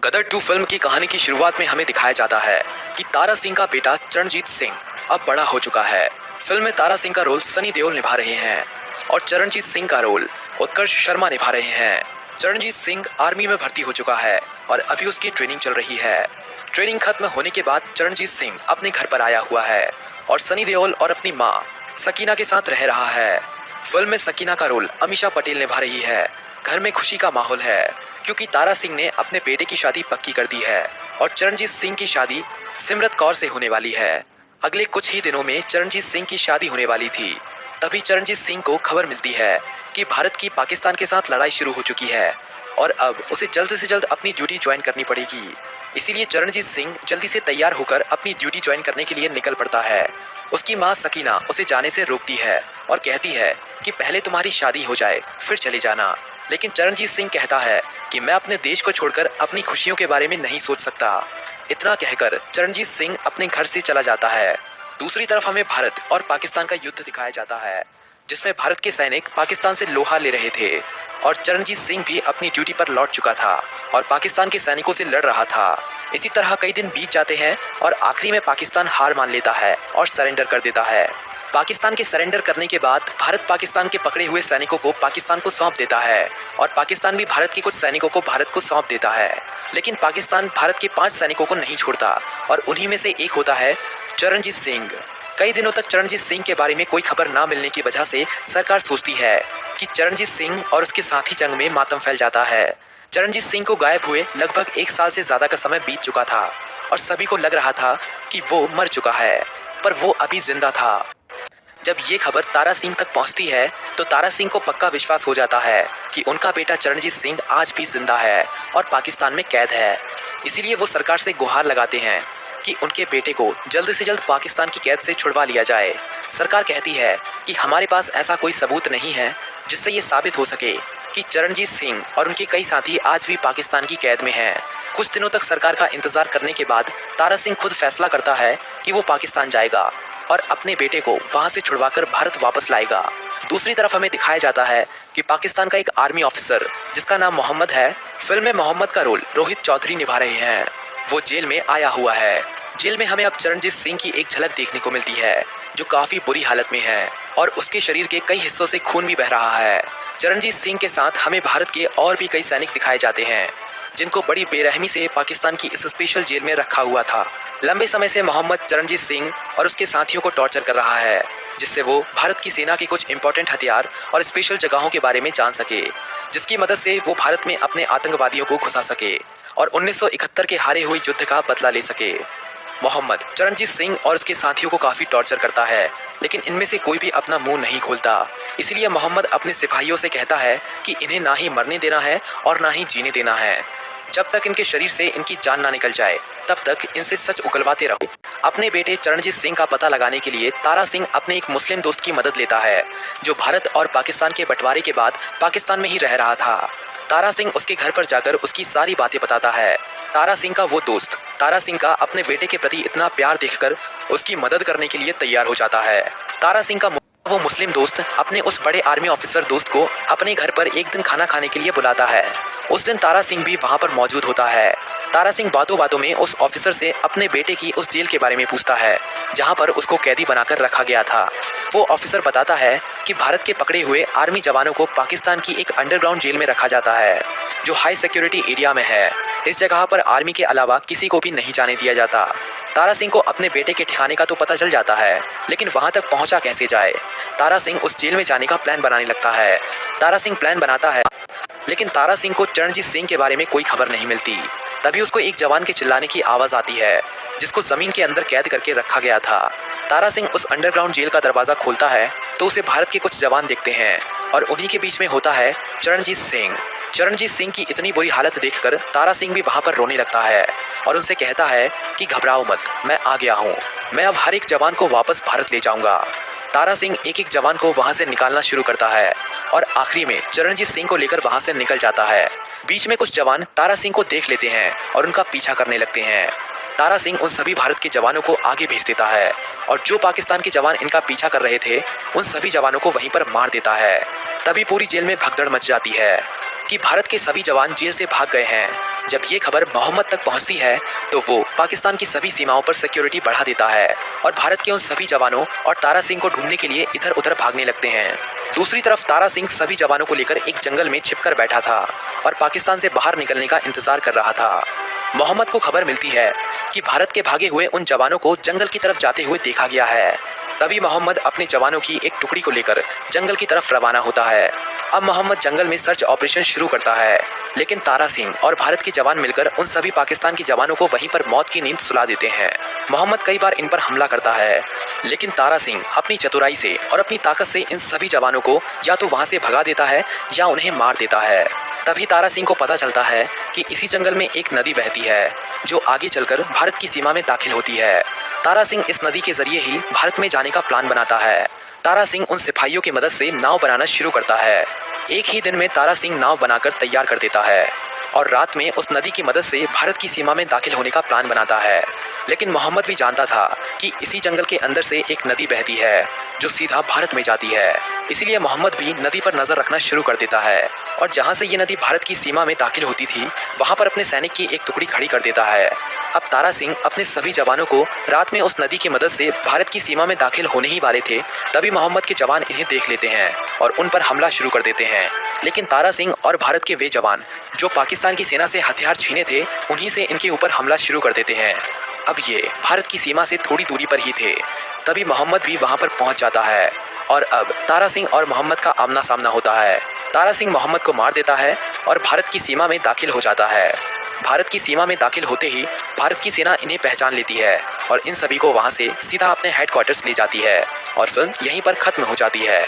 गदर 2 film की कहानी की शुरुआत में हमें दिखाया जाता है कि तारा सिंह का बेटा चरणजीत सिंह अब बड़ा हो चुका है। फिल्म में तारा सिंह का रोल सनी देओल निभा रहे हैं और चरणजीत सिंह का रोल उत्कर्ष शर्मा निभा रहे हैं। चरणजीत सिंह आर्मी में भर्ती हो चुका है और अभी उसकी ट्रेनिंग चल रही है। ट्रेनिंग खत्म होने के बाद चरणजीत सिंह अपने घर पर आया हुआ है और सनी देओल और अपनी माँ सकीना के साथ रह रहा है। फिल्म में सकीना का रोल अमीषा पटेल निभा रही है। घर में खुशी का माहौल है क्योंकि तारा सिंह ने अपने बेटे की शादी पक्की कर दी है और चरणजीत सिंह की शादी सिमरत कौर से होने वाली है। अगले कुछ ही दिनों में चरणजीत सिंह की शादी होने वाली थी। तभी चरणजीत सिंह को खबर मिलती है कि भारत की पाकिस्तान के साथ लड़ाई शुरू हो चुकी है और अब उसे जल्द से जल्द अपनी ड्यूटी ज्वाइन करनी पड़ेगी। इसीलिए चरणजीत सिंह जल्दी से तैयार होकर अपनी ड्यूटी ज्वाइन करने के लिए निकल पड़ता है। उसकी माँ सकीना उसे जाने से रोकती है और कहती है कि पहले तुम्हारी शादी हो जाए फिर चले जाना। लेकिन चरणजीत सिंह कहता है कि मैं अपने देश को छोड़कर अपनी खुशियों के बारे में नहीं सोच सकता। इतना कहकर चरणजीत सिंह अपने घर से चला जाता है। दूसरी तरफ हमें भारत और पाकिस्तान का युद्ध दिखाया जाता है जिसमें भारत के सैनिक पाकिस्तान से लोहा ले रहे थे और चरणजीत सिंह भी अपनी ड्यूटी पर लौट चुका था और पाकिस्तान के सैनिकों से लड़ रहा था। इसी तरह कई दिन बीत जाते हैं और आखिरी में पाकिस्तान हार मान लेता है और सरेंडर कर देता है। पाकिस्तान के सरेंडर करने के बाद भारत पाकिस्तान के पकड़े हुए सैनिकों को पाकिस्तान को सौंप देता है और पाकिस्तान भी भारत के कुछ सैनिकों को भारत को सौंप देता है। लेकिन पाकिस्तान भारत के 5 सैनिकों को नहीं छोड़ता और उन्हीं में से एक होता है चरणजीत सिंह। कई दिनों तक चरणजीत सिंह के बारे में कोई खबर ना मिलने की वजह से सरकार सोचती है कि चरणजीत सिंह और उसके साथी जंग में मातम फैल जाता है। चरणजीत सिंह को गायब हुए लगभग 1 साल से ज्यादा का समय बीत चुका था और सभी को लग रहा था कि वो मर चुका है, पर वो अभी जिंदा था। जब ये खबर तारा सिंह तक पहुंचती है तो तारा सिंह को पक्का विश्वास हो जाता है कि उनका बेटा चरणजीत सिंह आज भी जिंदा है और पाकिस्तान में कैद है। इसीलिए वो सरकार से गुहार लगाते हैं कि उनके बेटे को जल्द से जल्द पाकिस्तान की कैद से छुड़वा लिया जाए। सरकार कहती है कि हमारे पास ऐसा कोई सबूत नहीं है जिससे ये साबित हो सके कि चरणजीत सिंह और उनके कई साथी आज भी पाकिस्तान की कैद में हैं। कुछ दिनों तक सरकार का इंतजार करने के बाद तारा सिंह खुद फैसला करता है कि वो पाकिस्तान जाएगा और अपने बेटे को वहां से छुड़वाकर भारत वापस लाएगा। दूसरी तरफ हमें दिखाया जाता है कि पाकिस्तान का एक आर्मी ऑफिसर जिसका नाम मोहम्मद है, फिल्म में मोहम्मद का रोल रोहित चौधरी निभा रहे हैं। वो जेल में आया हुआ है। जेल में हमें अब चरणजीत सिंह की एक झलक देखने को मिलती है जो काफी बुरी हालत में है और उसके शरीर के कई हिस्सों से खून भी बह रहा है। चरणजीत सिंह के साथ हमें भारत के और भी कई सैनिक दिखाए जाते हैं जिनको बड़ी बेरहमी से पाकिस्तान की इस स्पेशल जेल में रखा हुआ था। लंबे समय से मोहम्मद चरणजीत सिंह और उसके साथियों को टॉर्चर कर रहा है जिससे वो भारत की सेना के कुछ इंपॉर्टेंट हथियार और स्पेशल जगहों के बारे में जान सके, जिसकी मदद से वो भारत में अपने आतंकवादियों को घुसा सके और 1971 के हारे हुए युद्ध का बदला ले सके। मोहम्मद चरणजीत सिंह और उसके साथियों को काफ़ी टॉर्चर करता है लेकिन इनमें से कोई भी अपना मुंह नहीं खोलता। इसलिए मोहम्मद अपने सिपाहियों से कहता है कि इन्हें ना ही मरने देना है और ना ही जीने देना है। जब तक इनके शरीर से इनकी जान ना निकल जाए तब तक इनसे सच उगलवाते रहो। अपने बेटे चरणजीत सिंह का पता लगाने के लिए तारा सिंह अपने एक मुस्लिम दोस्त की मदद लेता है जो भारत और पाकिस्तान के बंटवारे के बाद पाकिस्तान में ही रह रहा था। तारा सिंह उसके घर पर जाकर उसकी सारी बातें बताता है। तारा सिंह का वो दोस्त तारा सिंह का अपने बेटे के प्रति इतना प्यार देखकर उसकी मदद करने के लिए तैयार हो जाता है। तारा सिंह का वो मुस्लिम दोस्त अपने उस बड़े आर्मी ऑफिसर दोस्त को अपने घर पर एक दिन खाना खाने के लिए बुलाता है। उस दिन तारा सिंह भी वहां पर मौजूद होता है। तारा सिंह बातों बातों में उस ऑफिसर से अपने बेटे की उस जेल के बारे में पूछता है जहां पर उसको कैदी बनाकर रखा गया था। वो ऑफिसर बताता है कि भारत के पकड़े हुए आर्मी जवानों को पाकिस्तान की एक अंडरग्राउंड जेल में रखा जाता है जो हाई सिक्योरिटी एरिया में है। इस जगह पर आर्मी के अलावा किसी को भी नहीं जाने दिया जाता। तारा सिंह को अपने बेटे के ठिकाने का तो पता चल जाता है लेकिन वहां तक पहुंचा कैसे जाए। तारा सिंह उस जेल में जाने का प्लान बनाने लगता है। तारा सिंह प्लान बनाता है लेकिन तारा सिंह को चरणजीत सिंह के बारे में कोई खबर नहीं मिलती। तभी उसको एक जवान के चिल्लाने की आवाज़ आती है जिसको ज़मीन के अंदर कैद करके रखा गया था। तारा सिंह उस अंडरग्राउंड जेल का दरवाज़ा खोलता है तो उसे भारत के कुछ जवान दिखते हैं और उन्हीं के बीच में होता है चरणजीत सिंह। चरणजीत सिंह की इतनी बुरी हालत देखकर तारा सिंह भी वहाँ पर रोने लगता है और उनसे कहता है कि घबराओ मत, मैं आ गया हूँ। मैं अब हर एक जवान को वापस भारत ले जाऊँगा। तारा सिंह एक एक जवान को वहाँ से निकालना शुरू करता है और आखिरी में चरणजीत सिंह को लेकर वहाँ से निकल जाता है। बीच में कुछ जवान तारा सिंह को देख लेते हैं और उनका पीछा करने लगते हैं। तारा सिंह उन सभी भारत के जवानों को आगे भेज देता है और जो पाकिस्तान के जवान इनका पीछा कर रहे थे उन सभी जवानों को वहीं पर मार देता है। तभी पूरी जेल में भगदड़ मच जाती है कि भारत के सभी जवान जेल से भाग गए हैं जब ये खबर मोहम्मद तक पहुंचती है तो वो पाकिस्तान की सभी सीमाओं पर सिक्योरिटी बढ़ा देता है और भारत के उन सभी जवानों और तारा सिंह को ढूंढने के लिए इधर उधर भागने लगते हैं। दूसरी तरफ तारा सिंह सभी जवानों को लेकर एक जंगल में छिपकर बैठा था और पाकिस्तान से बाहर निकलने का इंतजार कर रहा था। मोहम्मद को खबर मिलती है कि भारत के भागे हुए उन जवानों को जंगल की तरफ जाते हुए देखा गया है। तभी मोहम्मद अपने जवानों की एक टुकड़ी को लेकर जंगल की तरफ रवाना होता है। अब मोहम्मद जंगल में सर्च ऑपरेशन शुरू करता है, लेकिन तारा सिंह और भारत के जवान मिलकर उन सभी पाकिस्तान के जवानों को वहीं पर मौत की नींद सुला देते हैं। मोहम्मद कई बार इन पर हमला करता है, लेकिन तारा सिंह अपनी चतुराई से और अपनी ताकत से इन सभी जवानों को या तो वहां से भगा देता है या उन्हें मार देता है। तभी तारा सिंह को पता चलता है कि इसी जंगल में एक नदी बहती है जो आगे चलकर भारत की सीमा में दाखिल होती है। तारा सिंह इस नदी के जरिए ही भारत में जाने का प्लान बनाता है। तारा सिंह उन सिपाहियों की मदद से नाव बनाना शुरू करता है। एक ही दिन में तारा सिंह नाव बनाकर तैयार कर देता है और रात में उस नदी की मदद से भारत की सीमा में दाखिल होने का प्लान बनाता है। लेकिन मोहम्मद भी जानता था कि इसी जंगल के अंदर से एक नदी बहती है जो सीधा भारत में जाती है। इसीलिए मोहम्मद भी नदी पर नजर रखना शुरू कर देता है और जहां से ये नदी भारत की सीमा में दाखिल होती थी वहां पर अपने सैनिक की एक टुकड़ी खड़ी कर देता है। अब तारा सिंह अपने सभी जवानों को रात में उस नदी की मदद से भारत की सीमा में दाखिल होने ही वाले थे, तभी मोहम्मद के जवान इन्हें देख लेते हैं और उन पर हमला शुरू कर देते हैं। लेकिन तारा सिंह और भारत के वे जवान जो पाकिस्तान की सेना से हथियार छीने थे उन्हीं से इनके ऊपर हमला शुरू कर देते हैं। अब ये भारत की सीमा से थोड़ी दूरी पर ही थे, तभी मोहम्मद भी वहां पर पहुंच जाता है और अब तारा सिंह और मोहम्मद का आमना सामना होता है। तारा सिंह मोहम्मद को मार देता है और भारत की सीमा में दाखिल हो जाता है। भारत की सीमा में दाखिल होते ही भारत की सेना इन्हें पहचान लेती है और इन सभी को वहां से सीधा अपने हेडक्वार्टर्स ले जाती है और फिल्म यहीं पर खत्म हो जाती है।